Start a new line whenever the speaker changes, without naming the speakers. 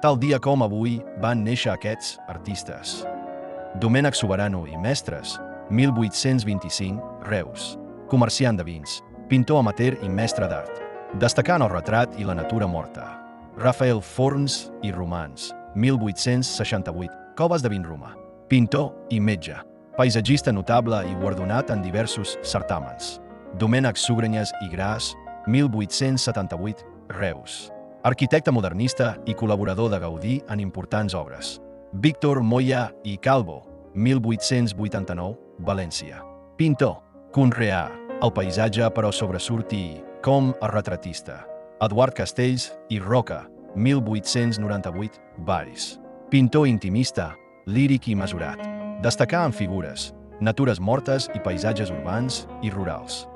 Tal dia com avui van néixer aquests artistes. Domènec Soberano i Mestres, 1825, Reus. Comerciant de vins, pintor amateur i mestre d'art. Destacà en el retrat i la natura morta. Rafael Forns i Romans, 1868, Coves de Vinromà. Pintor i metge. Paisatgista notable i guardonat en diversos certàmens. Domènec Sugranyes i Gras, 1878, Reus. Arquitecte modernista i col·laborador de Gaudí en importants obres. Víctor Moya i Calvo, 1889, València. Pintor. Conreà el paisatge però sobresurti com a retratista. Eduard Castells i Roca, 1898, Valls. Pintor intimista, líric i mesurat. Destacà en figures, natures mortes i paisatges urbans i rurals.